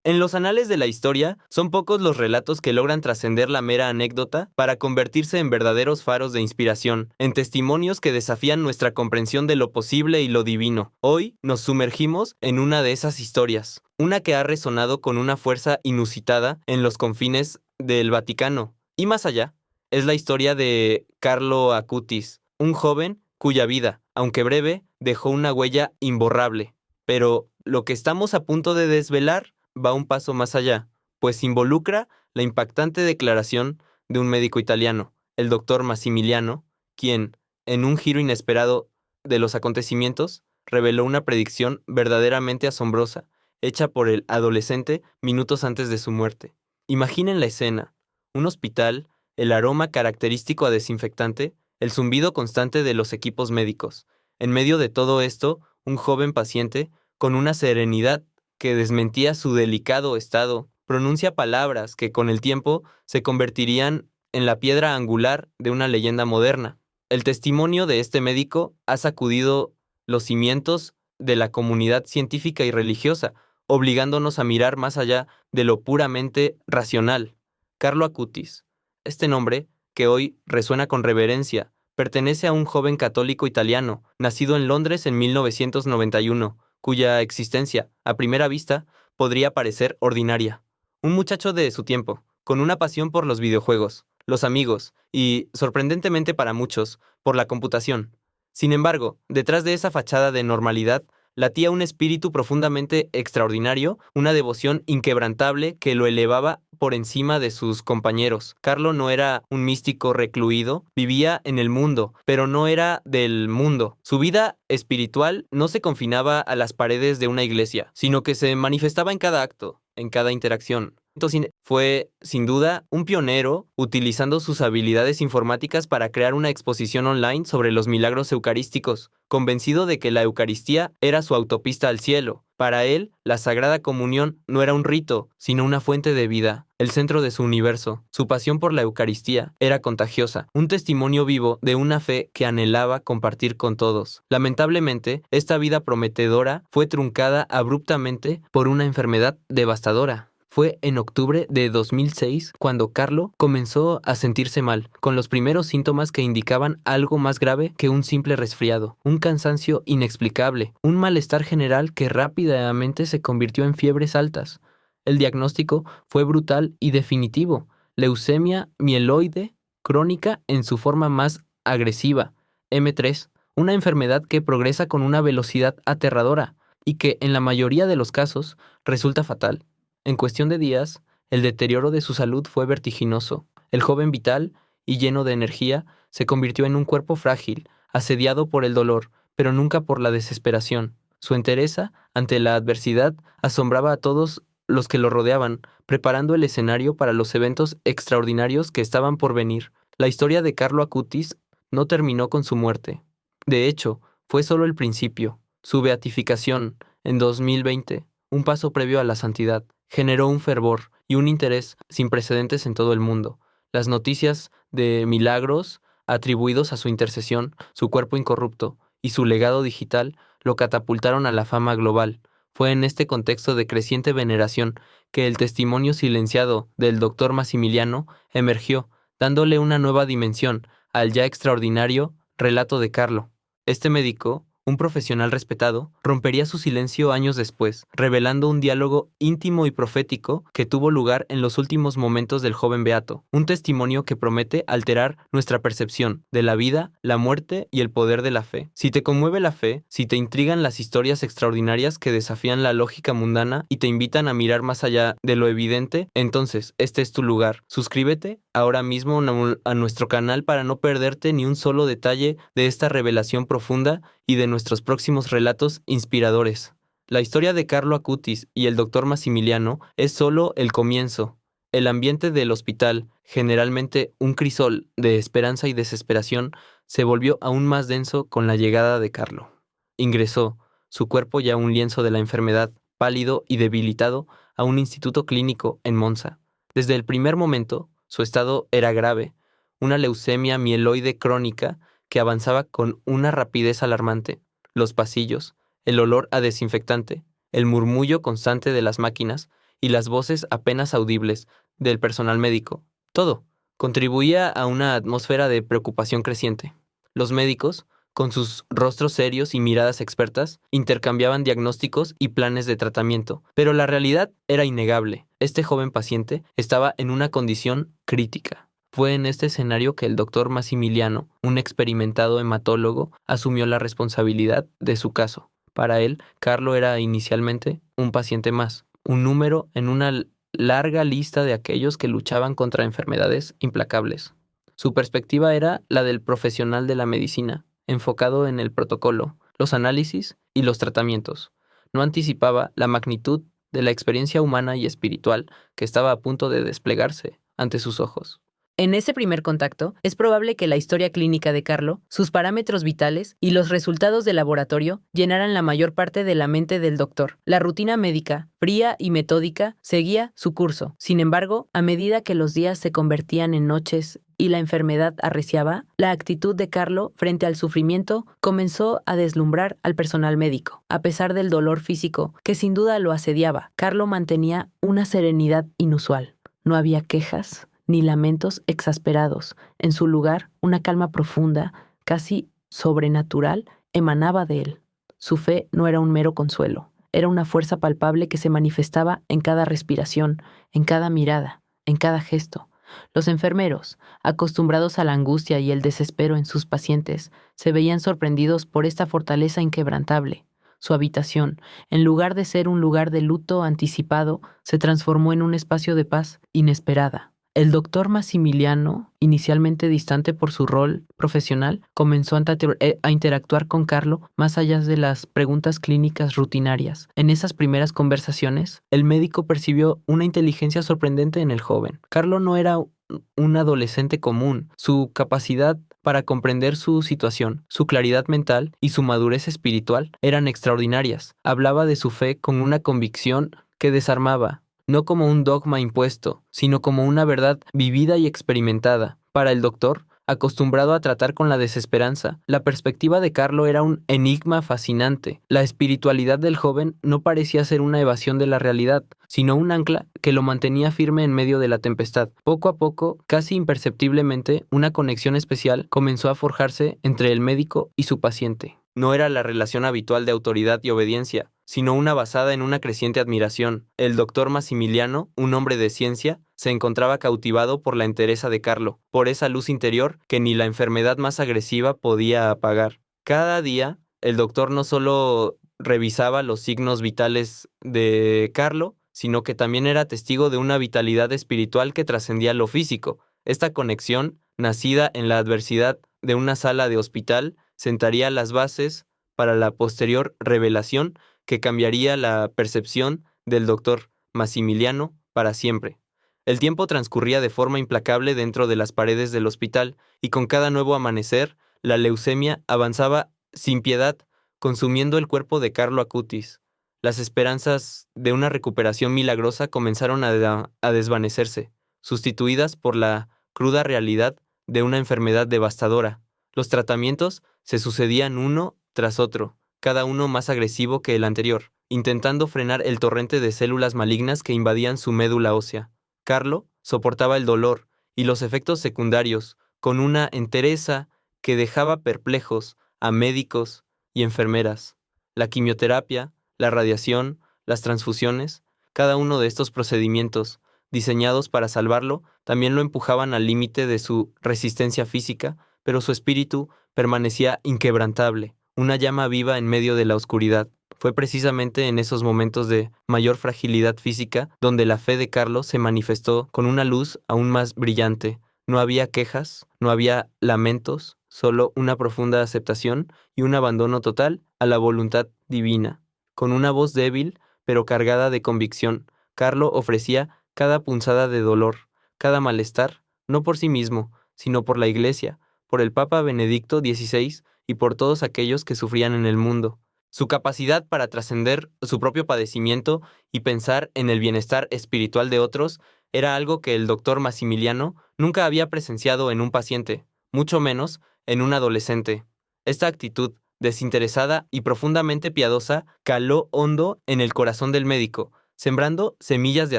En los anales de la historia, son pocos los relatos que logran trascender la mera anécdota para convertirse en verdaderos faros de inspiración, en testimonios que desafían nuestra comprensión de lo posible y lo divino. Hoy nos sumergimos en una de esas historias, una que ha resonado con una fuerza inusitada en los confines del Vaticano. Y más allá, es la historia de Carlo Acutis, un joven cuya vida, aunque breve, dejó una huella imborrable. Pero lo que estamos a punto de desvelar va un paso más allá, pues involucra la impactante declaración de un médico italiano, el doctor Massimiliano, quien, en un giro inesperado de los acontecimientos, reveló una predicción verdaderamente asombrosa, hecha por el adolescente minutos antes de su muerte. Imaginen la escena: un hospital, el aroma característico a desinfectante, el zumbido constante de los equipos médicos. En medio de todo esto, un joven paciente, con una serenidad que desmentía su delicado estado, pronuncia palabras que con el tiempo se convertirían en la piedra angular de una leyenda moderna. El testimonio de este médico ha sacudido los cimientos de la comunidad científica y religiosa, obligándonos a mirar más allá de lo puramente racional. Carlo Acutis. Este nombre, que hoy resuena con reverencia, pertenece a un joven católico italiano, nacido en Londres en 1991, cuya existencia, a primera vista, podría parecer ordinaria. Un muchacho de su tiempo, con una pasión por los videojuegos, los amigos y, sorprendentemente para muchos, por la computación. Sin embargo, detrás de esa fachada de normalidad, latía un espíritu profundamente extraordinario, una devoción inquebrantable que lo elevaba por encima de sus compañeros. Carlo no era un místico recluido, vivía en el mundo, pero no era del mundo. Su vida espiritual no se confinaba a las paredes de una iglesia, sino que se manifestaba en cada acto, en cada interacción. Entonces, fue, sin duda, un pionero utilizando sus habilidades informáticas para crear una exposición online sobre los milagros eucarísticos, convencido de que la Eucaristía era su autopista al cielo. Para él, la Sagrada Comunión no era un rito, sino una fuente de vida, el centro de su universo. Su pasión por la Eucaristía era contagiosa, un testimonio vivo de una fe que anhelaba compartir con todos. Lamentablemente, esta vida prometedora fue truncada abruptamente por una enfermedad devastadora. Fue en octubre de 2006 cuando Carlo comenzó a sentirse mal, con los primeros síntomas que indicaban algo más grave que un simple resfriado, un cansancio inexplicable, un malestar general que rápidamente se convirtió en fiebres altas. El diagnóstico fue brutal y definitivo: leucemia mieloide crónica en su forma más agresiva, M3, una enfermedad que progresa con una velocidad aterradora y que en la mayoría de los casos resulta fatal. En cuestión de días, el deterioro de su salud fue vertiginoso. El joven vital y lleno de energía se convirtió en un cuerpo frágil, asediado por el dolor, pero nunca por la desesperación. Su entereza ante la adversidad asombraba a todos los que lo rodeaban, preparando el escenario para los eventos extraordinarios que estaban por venir. La historia de Carlo Acutis no terminó con su muerte. De hecho, fue solo el principio. Su beatificación, en 2020, un paso previo a la santidad, generó un fervor y un interés sin precedentes en todo el mundo. Las noticias de milagros atribuidos a su intercesión, su cuerpo incorrupto y su legado digital lo catapultaron a la fama global. Fue en este contexto de creciente veneración que el testimonio silenciado del doctor Massimiliano emergió, dándole una nueva dimensión al ya extraordinario relato de Carlo. Este médico, un profesional respetado, rompería su silencio años después, revelando un diálogo íntimo y profético que tuvo lugar en los últimos momentos del joven beato, un testimonio que promete alterar nuestra percepción de la vida, la muerte y el poder de la fe. Si te conmueve la fe, si te intrigan las historias extraordinarias que desafían la lógica mundana y te invitan a mirar más allá de lo evidente, entonces este es tu lugar. Suscríbete ahora mismo a nuestro canal para no perderte ni un solo detalle de esta revelación profunda y de nuestros próximos relatos inspiradores. La historia de Carlo Acutis y el doctor Massimiliano es solo el comienzo. El ambiente del hospital, generalmente un crisol de esperanza y desesperación, se volvió aún más denso con la llegada de Carlo. Ingresó, su cuerpo ya un lienzo de la enfermedad, pálido y debilitado, a un instituto clínico en Monza. Desde el primer momento, su estado era grave, una leucemia mieloide crónica que avanzaba con una rapidez alarmante. Los pasillos, el olor a desinfectante, el murmullo constante de las máquinas y las voces apenas audibles del personal médico. Todo contribuía a una atmósfera de preocupación creciente. Los médicos, con sus rostros serios y miradas expertas, intercambiaban diagnósticos y planes de tratamiento, pero la realidad era innegable. Este joven paciente estaba en una condición crítica. Fue en este escenario que el doctor Massimiliano, un experimentado hematólogo, asumió la responsabilidad de su caso. Para él, Carlo era inicialmente un paciente más, un número en una larga lista de aquellos que luchaban contra enfermedades implacables. Su perspectiva era la del profesional de la medicina, enfocado en el protocolo, los análisis y los tratamientos. No anticipaba la magnitud de la experiencia humana y espiritual que estaba a punto de desplegarse ante sus ojos. En ese primer contacto, es probable que la historia clínica de Carlo, sus parámetros vitales y los resultados de laboratorio llenaran la mayor parte de la mente del doctor. La rutina médica, fría y metódica, seguía su curso. Sin embargo, a medida que los días se convertían en noches y la enfermedad arreciaba, la actitud de Carlo frente al sufrimiento comenzó a deslumbrar al personal médico. A pesar del dolor físico que sin duda lo asediaba, Carlo mantenía una serenidad inusual. No había quejas ni lamentos exasperados. En su lugar, una calma profunda, casi sobrenatural, emanaba de él. Su fe no era un mero consuelo, era una fuerza palpable que se manifestaba en cada respiración, en cada mirada, en cada gesto. Los enfermeros, acostumbrados a la angustia y el desespero en sus pacientes, se veían sorprendidos por esta fortaleza inquebrantable. Su habitación, en lugar de ser un lugar de luto anticipado, se transformó en un espacio de paz inesperada. El doctor Massimiliano, inicialmente distante por su rol profesional, comenzó a interactuar con Carlo más allá de las preguntas clínicas rutinarias. En esas primeras conversaciones, el médico percibió una inteligencia sorprendente en el joven. Carlo no era un adolescente común. Su capacidad para comprender su situación, su claridad mental y su madurez espiritual eran extraordinarias. Hablaba de su fe con una convicción que desarmaba, no como un dogma impuesto, sino como una verdad vivida y experimentada. Para el doctor, acostumbrado a tratar con la desesperanza, la perspectiva de Carlo era un enigma fascinante. La espiritualidad del joven no parecía ser una evasión de la realidad, sino un ancla que lo mantenía firme en medio de la tempestad. Poco a poco, casi imperceptiblemente, una conexión especial comenzó a forjarse entre el médico y su paciente. No era la relación habitual de autoridad y obediencia, sino una basada en una creciente admiración. El doctor Massimiliano, un hombre de ciencia, se encontraba cautivado por la entereza de Carlo, por esa luz interior que ni la enfermedad más agresiva podía apagar. Cada día, el doctor no solo revisaba los signos vitales de Carlo, sino que también era testigo de una vitalidad espiritual que trascendía lo físico. Esta conexión, nacida en la adversidad de una sala de hospital, sentaría las bases para la posterior revelación que cambiaría la percepción del doctor Massimiliano para siempre. El tiempo transcurría de forma implacable dentro de las paredes del hospital, y con cada nuevo amanecer, la leucemia avanzaba sin piedad, consumiendo el cuerpo de Carlo Acutis. Las esperanzas de una recuperación milagrosa comenzaron a desvanecerse, sustituidas por la cruda realidad de una enfermedad devastadora. Los tratamientos se sucedían uno tras otro, cada uno más agresivo que el anterior, intentando frenar el torrente de células malignas que invadían su médula ósea. Carlo soportaba el dolor y los efectos secundarios con una entereza que dejaba perplejos a médicos y enfermeras. La quimioterapia, la radiación, las transfusiones, cada uno de estos procedimientos, diseñados para salvarlo, también lo empujaban al límite de su resistencia física, pero su espíritu permanecía inquebrantable, una llama viva en medio de la oscuridad. Fue precisamente en esos momentos de mayor fragilidad física donde la fe de Carlos se manifestó con una luz aún más brillante. No había quejas, no había lamentos, solo una profunda aceptación y un abandono total a la voluntad divina. Con una voz débil, pero cargada de convicción, Carlo ofrecía cada punzada de dolor, cada malestar, no por sí mismo, sino por la Iglesia, por el Papa Benedicto XVI y por todos aquellos que sufrían en el mundo. Su capacidad para trascender su propio padecimiento y pensar en el bienestar espiritual de otros era algo que el doctor Massimiliano nunca había presenciado en un paciente, mucho menos en un adolescente. Esta actitud, desinteresada y profundamente piadosa, caló hondo en el corazón del médico. sembrando semillas de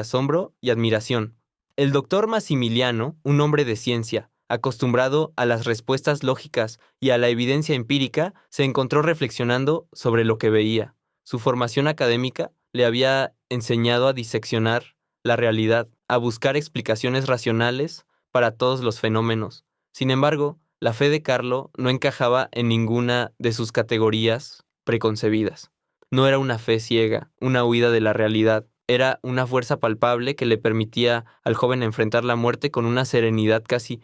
asombro y admiración. El doctor Massimiliano, un hombre de ciencia, acostumbrado a las respuestas lógicas y a la evidencia empírica, se encontró reflexionando sobre lo que veía. Su formación académica le había enseñado a diseccionar la realidad, a buscar explicaciones racionales para todos los fenómenos. Sin embargo, la fe de Carlo no encajaba en ninguna de sus categorías preconcebidas. No era una fe ciega, una huida de la realidad. Era una fuerza palpable que le permitía al joven enfrentar la muerte con una serenidad casi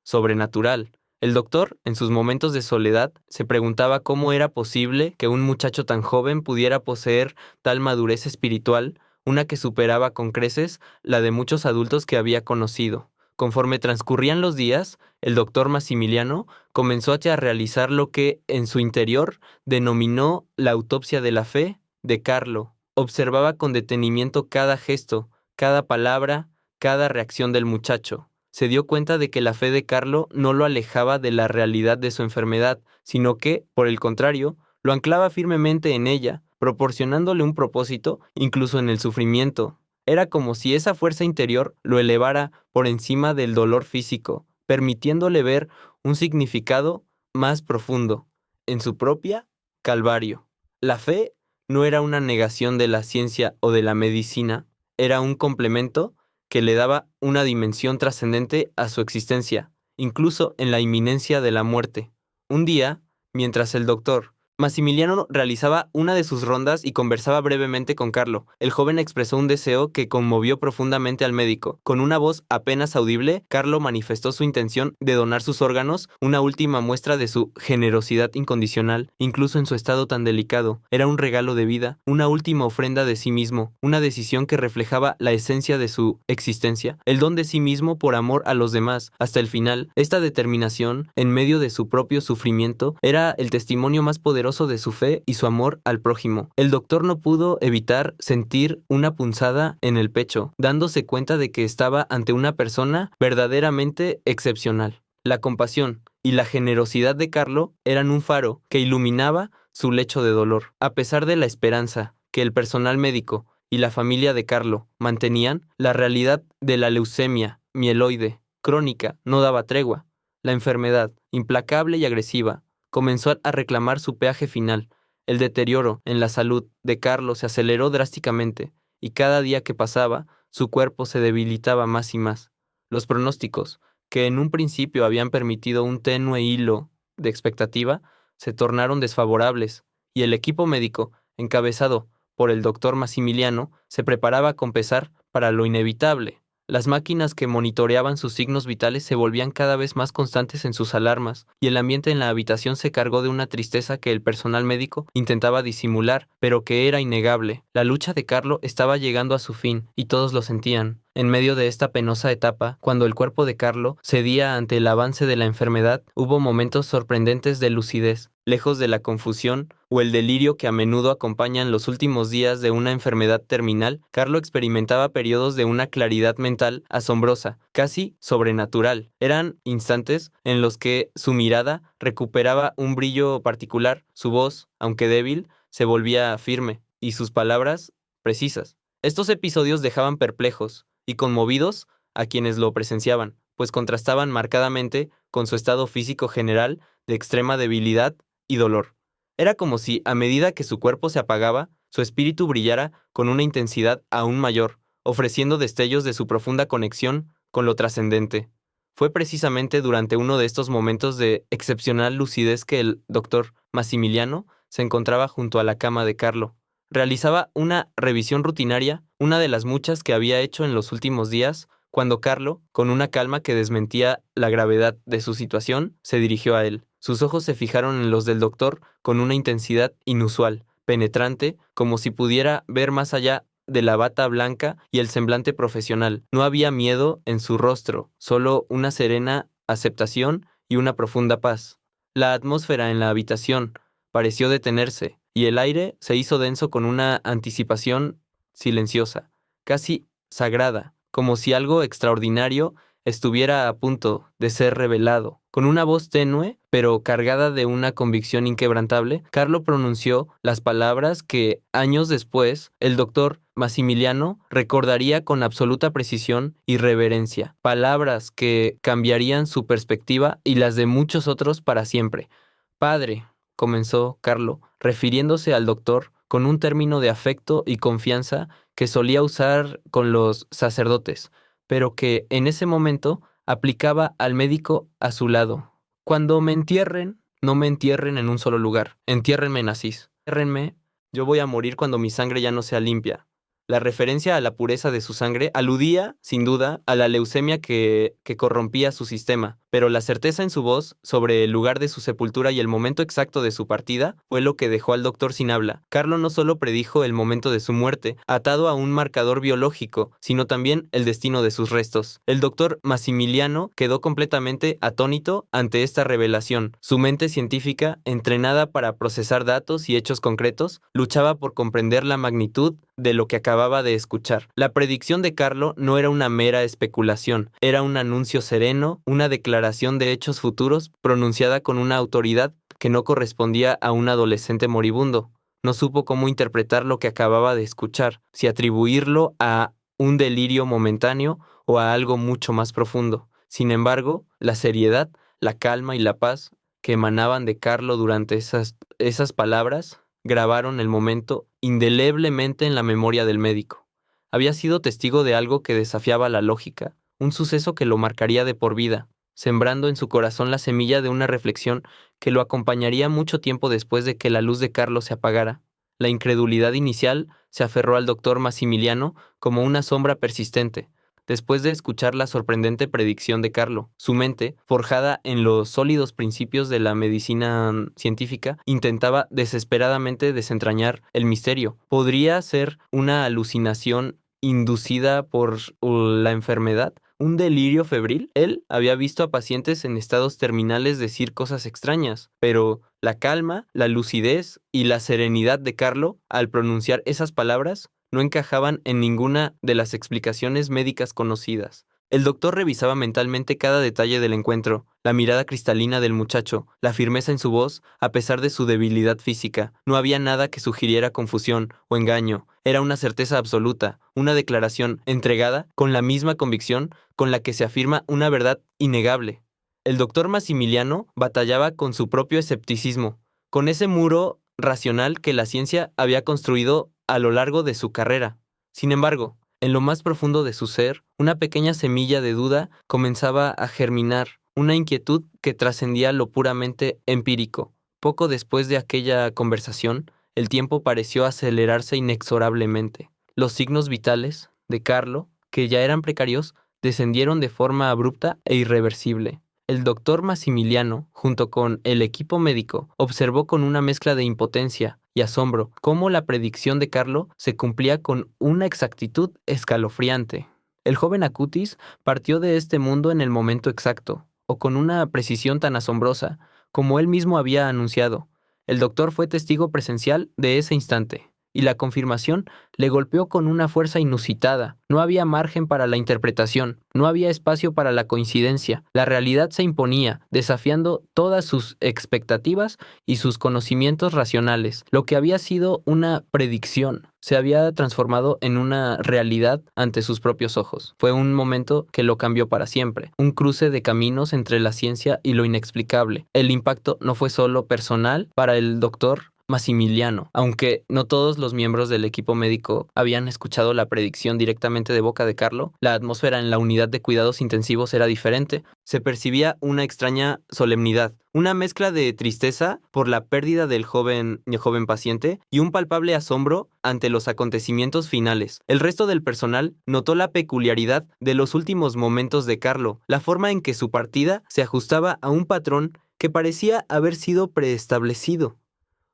sobrenatural. El doctor, en sus momentos de soledad, se preguntaba cómo era posible que un muchacho tan joven pudiera poseer tal madurez espiritual, una que superaba con creces la de muchos adultos que había conocido. Conforme transcurrían los días, el doctor Massimiliano comenzó a realizar lo que, en su interior, denominó la autopsia de la fe de Carlo. Observaba con detenimiento cada gesto, cada palabra, cada reacción del muchacho. Se dio cuenta de que la fe de Carlo no lo alejaba de la realidad de su enfermedad, sino que, por el contrario, lo anclaba firmemente en ella, proporcionándole un propósito incluso en el sufrimiento. Era como si esa fuerza interior lo elevara por encima del dolor físico, permitiéndole ver un significado más profundo en su propia Calvario. La fe no era una negación de la ciencia o de la medicina, era un complemento que le daba una dimensión trascendente a su existencia, incluso en la inminencia de la muerte. Un día, mientras el doctor Massimiliano realizaba una de sus rondas y conversaba brevemente con Carlo, el joven expresó un deseo que conmovió profundamente al médico. Con una voz apenas audible, Carlo manifestó su intención de donar sus órganos, una última muestra de su generosidad incondicional, incluso en su estado tan delicado. Era un regalo de vida, una última ofrenda de sí mismo, una decisión que reflejaba la esencia de su existencia, el don de sí mismo por amor a los demás. Hasta el final, esta determinación, en medio de su propio sufrimiento, era el testimonio más poderoso de su fe y su amor al prójimo. El doctor no pudo evitar sentir una punzada en el pecho, dándose cuenta de que estaba ante una persona verdaderamente excepcional. La compasión y la generosidad de Carlo eran un faro que iluminaba su lecho de dolor. A pesar de la esperanza que el personal médico y la familia de Carlo mantenían, la realidad de la leucemia mieloide crónica no daba tregua. La enfermedad, implacable y agresiva, comenzó a reclamar su peaje final. El deterioro en la salud de Carlos se aceleró drásticamente, y cada día que pasaba, su cuerpo se debilitaba más y más. Los pronósticos, que en un principio habían permitido un tenue hilo de expectativa, se tornaron desfavorables, y el equipo médico, encabezado por el doctor Massimiliano, se preparaba con pesar para lo inevitable. Las máquinas que monitoreaban sus signos vitales se volvían cada vez más constantes en sus alarmas, y el ambiente en la habitación se cargó de una tristeza que el personal médico intentaba disimular, pero que era innegable. La lucha de Carlo estaba llegando a su fin, y todos lo sentían. En medio de esta penosa etapa, cuando el cuerpo de Carlo cedía ante el avance de la enfermedad, hubo momentos sorprendentes de lucidez, lejos de la confusión o el delirio que a menudo acompañan los últimos días de una enfermedad terminal. Carlo experimentaba periodos de una claridad mental asombrosa, casi sobrenatural. Eran instantes en los que su mirada recuperaba un brillo particular, su voz, aunque débil, se volvía firme, y sus palabras precisas. Estos episodios dejaban perplejos y conmovidos a quienes lo presenciaban, pues contrastaban marcadamente con su estado físico general de extrema debilidad y dolor. Era como si, a medida que su cuerpo se apagaba, su espíritu brillara con una intensidad aún mayor, ofreciendo destellos de su profunda conexión con lo trascendente. Fue precisamente durante uno de estos momentos de excepcional lucidez que el doctor Massimiliano se encontraba junto a la cama de Carlo. Realizaba una revisión rutinaria, una de las muchas que había hecho en los últimos días, cuando Carlo, con una calma que desmentía la gravedad de su situación, se dirigió a él. Sus ojos se fijaron en los del doctor con una intensidad inusual, penetrante, como si pudiera ver más allá de la bata blanca y el semblante profesional. No había miedo en su rostro, solo una serena aceptación y una profunda paz. La atmósfera en la habitación pareció detenerse, y el aire se hizo denso con una anticipación silenciosa, casi sagrada, como si algo extraordinario estuviera a punto de ser revelado. Con una voz tenue, pero cargada de una convicción inquebrantable, Carlo pronunció las palabras que, años después, el doctor Massimiliano recordaría con absoluta precisión y reverencia. Palabras que cambiarían su perspectiva y las de muchos otros para siempre. Padre, comenzó Carlo, refiriéndose al doctor con un término de afecto y confianza que solía usar con los sacerdotes, pero que en ese momento aplicaba al médico a su lado. Cuando me entierren, no me entierren en un solo lugar. Entiérrenme en Asís. Entiérrenme, yo voy a morir cuando mi sangre ya no sea limpia. La referencia a la pureza de su sangre aludía, sin duda, a la leucemia que corrompía su sistema, pero la certeza en su voz sobre el lugar de su sepultura y el momento exacto de su partida fue lo que dejó al doctor sin habla. Carlo no solo predijo el momento de su muerte, atado a un marcador biológico, sino también el destino de sus restos. El doctor Massimiliano quedó completamente atónito ante esta revelación. Su mente científica, entrenada para procesar datos y hechos concretos, luchaba por comprender la magnitud de lo que acababa de escuchar. La predicción de Carlo no era una mera especulación, era un anuncio sereno, una declaración de hechos futuros pronunciada con una autoridad que no correspondía a un adolescente moribundo. No supo cómo interpretar lo que acababa de escuchar, si atribuirlo a un delirio momentáneo o a algo mucho más profundo. Sin embargo, la seriedad, la calma y la paz que emanaban de Carlo durante esas palabras grabaron el momento indeleblemente en la memoria del médico. Había sido testigo de algo que desafiaba la lógica, un suceso que lo marcaría de por vida, sembrando en su corazón la semilla de una reflexión que lo acompañaría mucho tiempo después de que la luz de Carlos se apagara. La incredulidad inicial se aferró al doctor Massimiliano como una sombra persistente. Después de escuchar la sorprendente predicción de Carlo, su mente, forjada en los sólidos principios de la medicina científica, intentaba desesperadamente desentrañar el misterio. ¿Podría ser una alucinación inducida por la enfermedad? ¿Un delirio febril? Él había visto a pacientes en estados terminales decir cosas extrañas, pero la calma, la lucidez y la serenidad de Carlo al pronunciar esas palabras no encajaban en ninguna de las explicaciones médicas conocidas. El doctor revisaba mentalmente cada detalle del encuentro, la mirada cristalina del muchacho, la firmeza en su voz, a pesar de su debilidad física. No había nada que sugiriera confusión o engaño. Era una certeza absoluta, una declaración entregada con la misma convicción con la que se afirma una verdad innegable. El doctor Massimiliano batallaba con su propio escepticismo, con ese muro racional que la ciencia había construido a lo largo de su carrera. Sin embargo, en lo más profundo de su ser, una pequeña semilla de duda comenzaba a germinar, una inquietud que trascendía lo puramente empírico. Poco después de aquella conversación, el tiempo pareció acelerarse inexorablemente. Los signos vitales de Carlo, que ya eran precarios, descendieron de forma abrupta e irreversible. El doctor Massimiliano, junto con el equipo médico, observó con una mezcla de impotencia y asombro cómo la predicción de Carlo se cumplía con una exactitud escalofriante. El joven Acutis partió de este mundo en el momento exacto, o con una precisión tan asombrosa como él mismo había anunciado. El doctor fue testigo presencial de ese instante, y la confirmación le golpeó con una fuerza inusitada. No había margen para la interpretación, no había espacio para la coincidencia. La realidad se imponía, desafiando todas sus expectativas y sus conocimientos racionales. Lo que había sido una predicción se había transformado en una realidad ante sus propios ojos. Fue un momento que lo cambió para siempre, un cruce de caminos entre la ciencia y lo inexplicable. El impacto no fue solo personal para el doctor Massimiliano. Aunque no todos los miembros del equipo médico habían escuchado la predicción directamente de boca de Carlo, la atmósfera en la unidad de cuidados intensivos era diferente. Se percibía una extraña solemnidad, una mezcla de tristeza por la pérdida del joven paciente y un palpable asombro ante los acontecimientos finales. El resto del personal notó la peculiaridad de los últimos momentos de Carlo, la forma en que su partida se ajustaba a un patrón que parecía haber sido preestablecido.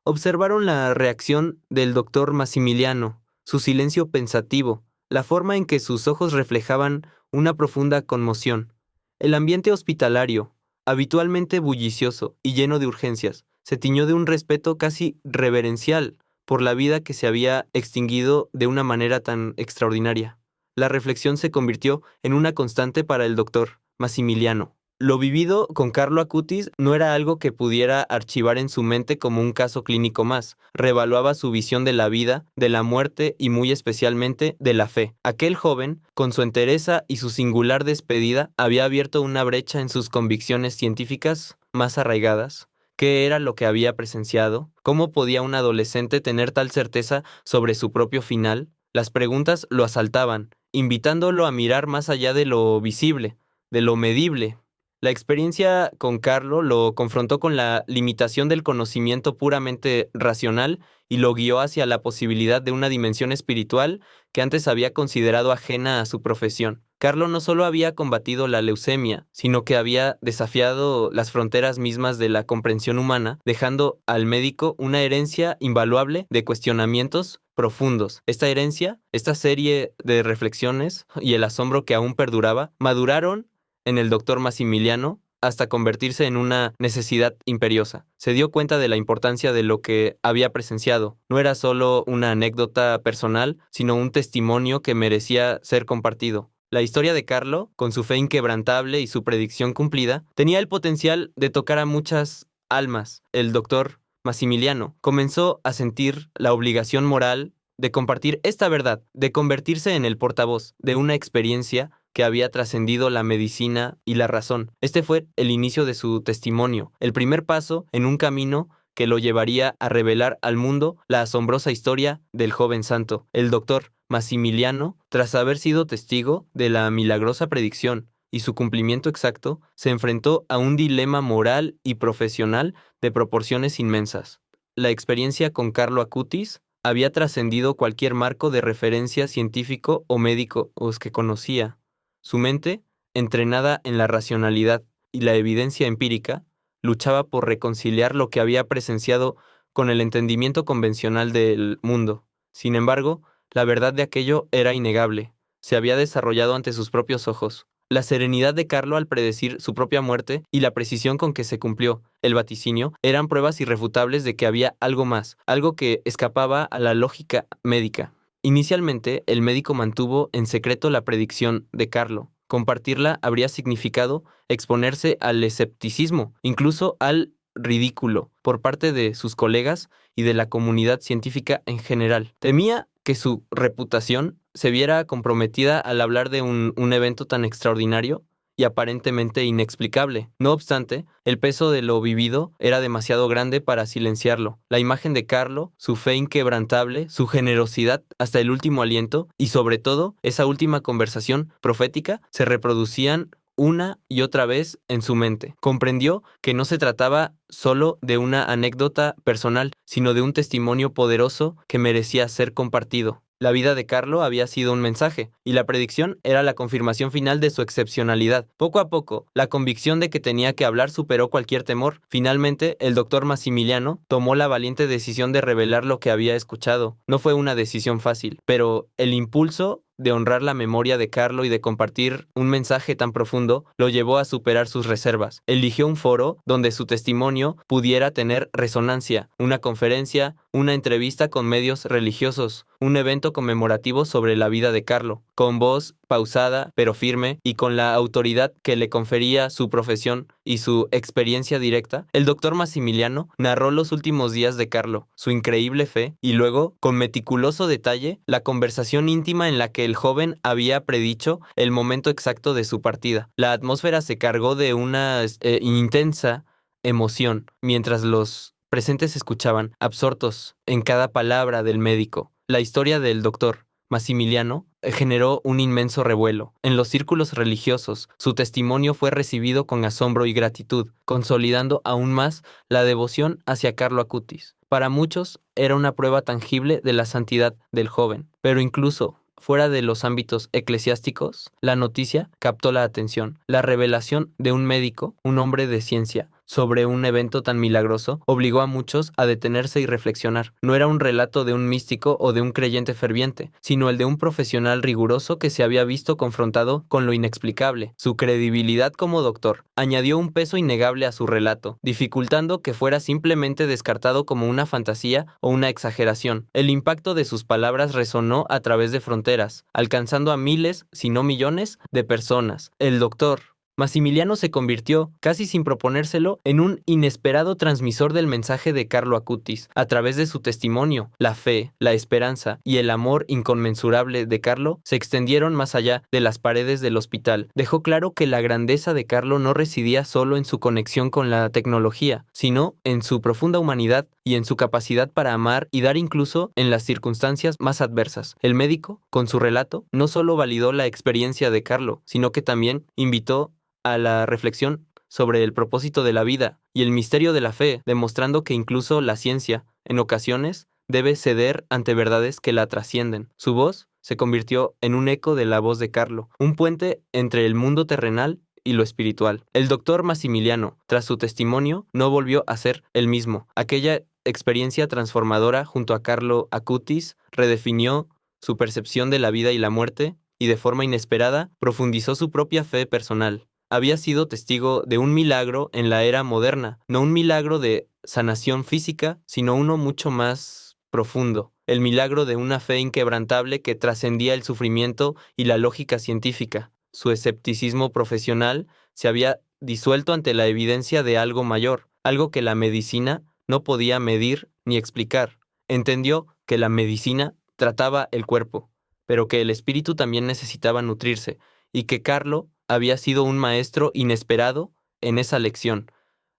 Observaron la reacción del doctor Massimiliano, su silencio pensativo, la forma en que sus ojos reflejaban una profunda conmoción. El ambiente hospitalario, habitualmente bullicioso y lleno de urgencias, se tiñó de un respeto casi reverencial por la vida que se había extinguido de una manera tan extraordinaria. La reflexión se convirtió en una constante para el doctor Massimiliano. Lo vivido con Carlo Acutis no era algo que pudiera archivar en su mente como un caso clínico más. Revaluaba su visión de la vida, de la muerte y muy especialmente de la fe. Aquel joven, con su entereza y su singular despedida, había abierto una brecha en sus convicciones científicas más arraigadas. ¿Qué era lo que había presenciado? ¿Cómo podía un adolescente tener tal certeza sobre su propio final? Las preguntas lo asaltaban, invitándolo a mirar más allá de lo visible, de lo medible. La experiencia con Carlo lo confrontó con la limitación del conocimiento puramente racional y lo guió hacia la posibilidad de una dimensión espiritual que antes había considerado ajena a su profesión. Carlo no solo había combatido la leucemia, sino que había desafiado las fronteras mismas de la comprensión humana, dejando al médico una herencia invaluable de cuestionamientos profundos. Esta herencia, esta serie de reflexiones y el asombro que aún perduraba, maduraron en el doctor Massimiliano hasta convertirse en una necesidad imperiosa. Se dio cuenta de la importancia de lo que había presenciado. No era solo una anécdota personal, sino un testimonio que merecía ser compartido. La historia de Carlo, con su fe inquebrantable y su predicción cumplida, tenía el potencial de tocar a muchas almas. El doctor Massimiliano comenzó a sentir la obligación moral de compartir esta verdad, de convertirse en el portavoz de una experiencia que había trascendido la medicina y la razón. Este fue el inicio de su testimonio, el primer paso en un camino que lo llevaría a revelar al mundo la asombrosa historia del joven santo. El doctor Massimiliano, tras haber sido testigo de la milagrosa predicción y su cumplimiento exacto, se enfrentó a un dilema moral y profesional de proporciones inmensas. La experiencia con Carlo Acutis había trascendido cualquier marco de referencia científico o médico que conocía. Su mente, entrenada en la racionalidad y la evidencia empírica, luchaba por reconciliar lo que había presenciado con el entendimiento convencional del mundo. Sin embargo, la verdad de aquello era innegable. Se había desarrollado ante sus propios ojos. La serenidad de Carlo al predecir su propia muerte y la precisión con que se cumplió el vaticinio eran pruebas irrefutables de que había algo más, algo que escapaba a la lógica médica. Inicialmente, el médico mantuvo en secreto la predicción de Carlo. Compartirla habría significado exponerse al escepticismo, incluso al ridículo, por parte de sus colegas y de la comunidad científica en general. Temía que su reputación se viera comprometida al hablar de un evento tan extraordinario y aparentemente inexplicable. No obstante, el peso de lo vivido era demasiado grande para silenciarlo. La imagen de Carlo, su fe inquebrantable, su generosidad hasta el último aliento y sobre todo esa última conversación profética se reproducían una y otra vez en su mente. Comprendió que no se trataba solo de una anécdota personal, sino de un testimonio poderoso que merecía ser compartido. La vida de Carlo había sido un mensaje, y la predicción era la confirmación final de su excepcionalidad. Poco a poco, la convicción de que tenía que hablar superó cualquier temor. Finalmente, el doctor Massimiliano tomó la valiente decisión de revelar lo que había escuchado. No fue una decisión fácil, pero el impulso de honrar la memoria de Carlo y de compartir un mensaje tan profundo lo llevó a superar sus reservas. Eligió un foro donde su testimonio pudiera tener resonancia, una conferencia, una entrevista con medios religiosos, un evento conmemorativo sobre la vida de Carlo, con voz pausada pero firme y con la autoridad que le confería su profesión y su experiencia directa. El doctor Massimiliano narró los últimos días de Carlo, su increíble fe y luego, con meticuloso detalle, la conversación íntima en la que el joven había predicho el momento exacto de su partida. La atmósfera se cargó de una intensa emoción, mientras los presentes escuchaban, absortos en cada palabra del médico. La historia del doctor Massimiliano generó un inmenso revuelo. En los círculos religiosos, su testimonio fue recibido con asombro y gratitud, consolidando aún más la devoción hacia Carlo Acutis. Para muchos era una prueba tangible de la santidad del joven, pero incluso fuera de los ámbitos eclesiásticos, la noticia captó la atención. La revelación de un médico, un hombre de ciencia, sobre un evento tan milagroso obligó a muchos a detenerse y reflexionar. No era un relato de un místico o de un creyente ferviente, sino el de un profesional riguroso que se había visto confrontado con lo inexplicable. Su credibilidad como doctor añadió un peso innegable a su relato, dificultando que fuera simplemente descartado como una fantasía o una exageración. El impacto de sus palabras resonó a través de fronteras, alcanzando a miles, si no millones, de personas. El doctor Massimiliano se convirtió, casi sin proponérselo, en un inesperado transmisor del mensaje de Carlo Acutis. A través de su testimonio, la fe, la esperanza y el amor inconmensurable de Carlo se extendieron más allá de las paredes del hospital. Dejó claro que la grandeza de Carlo no residía solo en su conexión con la tecnología, sino en su profunda humanidad y en su capacidad para amar y dar incluso en las circunstancias más adversas. El médico, con su relato, no solo validó la experiencia de Carlo, sino que también invitó a la reflexión sobre el propósito de la vida y el misterio de la fe, demostrando que incluso la ciencia, en ocasiones, debe ceder ante verdades que la trascienden. Su voz se convirtió en un eco de la voz de Carlo, un puente entre el mundo terrenal y lo espiritual. El doctor Massimiliano, tras su testimonio, no volvió a ser el mismo. Aquella experiencia transformadora junto a Carlo Acutis redefinió su percepción de la vida y la muerte y de forma inesperada profundizó su propia fe personal. Había sido testigo de un milagro en la era moderna, no un milagro de sanación física, sino uno mucho más profundo, el milagro de una fe inquebrantable que trascendía el sufrimiento y la lógica científica. Su escepticismo profesional se había disuelto ante la evidencia de algo mayor, algo que la medicina no podía medir ni explicar. Entendió que la medicina trataba el cuerpo, pero que el espíritu también necesitaba nutrirse, y que Carlo había sido un maestro inesperado en esa lección.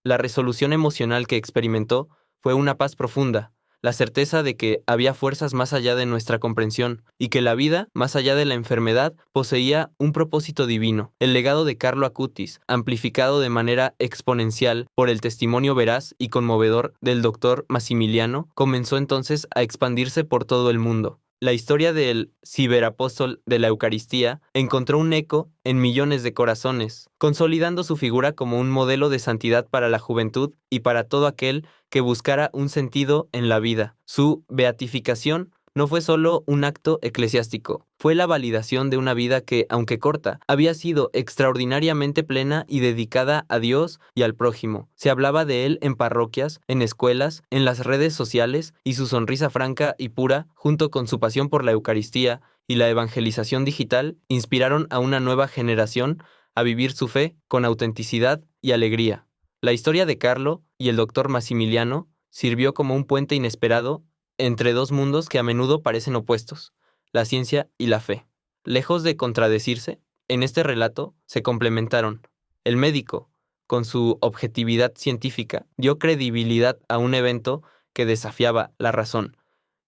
La resolución emocional que experimentó fue una paz profunda, la certeza de que había fuerzas más allá de nuestra comprensión y que la vida, más allá de la enfermedad, poseía un propósito divino. El legado de Carlo Acutis, amplificado de manera exponencial por el testimonio veraz y conmovedor del doctor Massimiliano, comenzó entonces a expandirse por todo el mundo. La historia del ciberapóstol de la Eucaristía encontró un eco en millones de corazones, consolidando su figura como un modelo de santidad para la juventud y para todo aquel que buscara un sentido en la vida. Su beatificación no fue solo un acto eclesiástico, fue la validación de una vida que, aunque corta, había sido extraordinariamente plena y dedicada a Dios y al prójimo. Se hablaba de él en parroquias, en escuelas, en las redes sociales, y su sonrisa franca y pura, junto con su pasión por la Eucaristía y la evangelización digital, inspiraron a una nueva generación a vivir su fe con autenticidad y alegría. La historia de Carlo y el doctor Massimiliano sirvió como un puente inesperado entre dos mundos que a menudo parecen opuestos, la ciencia y la fe. Lejos de contradecirse, en este relato se complementaron. El médico, con su objetividad científica, dio credibilidad a un evento que desafiaba la razón,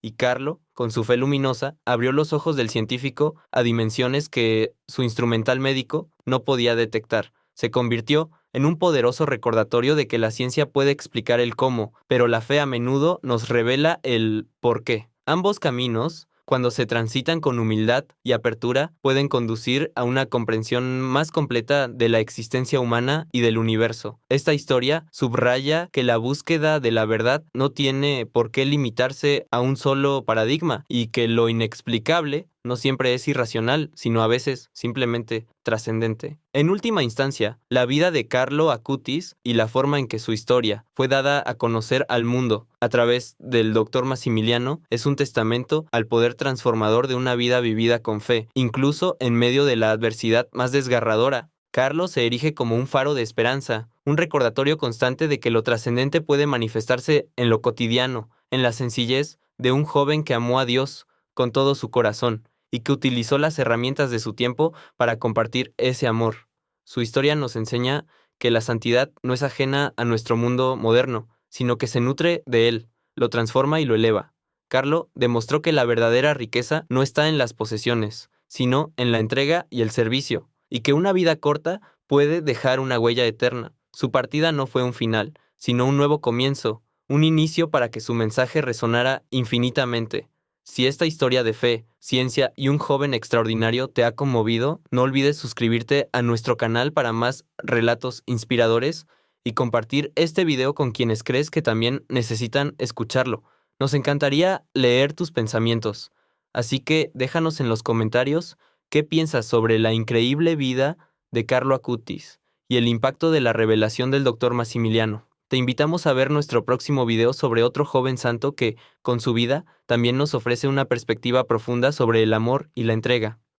y Carlo, con su fe luminosa, abrió los ojos del científico a dimensiones que su instrumental médico no podía detectar. Se convirtió en un poderoso recordatorio de que la ciencia puede explicar el cómo, pero la fe a menudo nos revela el por qué. Ambos caminos, cuando se transitan con humildad y apertura, pueden conducir a una comprensión más completa de la existencia humana y del universo. Esta historia subraya que la búsqueda de la verdad no tiene por qué limitarse a un solo paradigma y que lo inexplicable no siempre es irracional, sino a veces simplemente trascendente. En última instancia, la vida de Carlo Acutis y la forma en que su historia fue dada a conocer al mundo a través del doctor Massimiliano es un testamento al poder transformador de una vida vivida con fe, incluso en medio de la adversidad más desgarradora. Carlo se erige como un faro de esperanza, un recordatorio constante de que lo trascendente puede manifestarse en lo cotidiano, en la sencillez de un joven que amó a Dios con todo su corazón y que utilizó las herramientas de su tiempo para compartir ese amor. Su historia nos enseña que la santidad no es ajena a nuestro mundo moderno, sino que se nutre de él, lo transforma y lo eleva. Carlo demostró que la verdadera riqueza no está en las posesiones, sino en la entrega y el servicio, y que una vida corta puede dejar una huella eterna. Su partida no fue un final, sino un nuevo comienzo, un inicio para que su mensaje resonara infinitamente. Si esta historia de fe, ciencia y un joven extraordinario te ha conmovido, no olvides suscribirte a nuestro canal para más relatos inspiradores y compartir este video con quienes crees que también necesitan escucharlo. Nos encantaría leer tus pensamientos, así que déjanos en los comentarios qué piensas sobre la increíble vida de Carlo Acutis y el impacto de la revelación del Dr. Massimiliano. Te invitamos a ver nuestro próximo video sobre otro joven santo que, con su vida, también nos ofrece una perspectiva profunda sobre el amor y la entrega.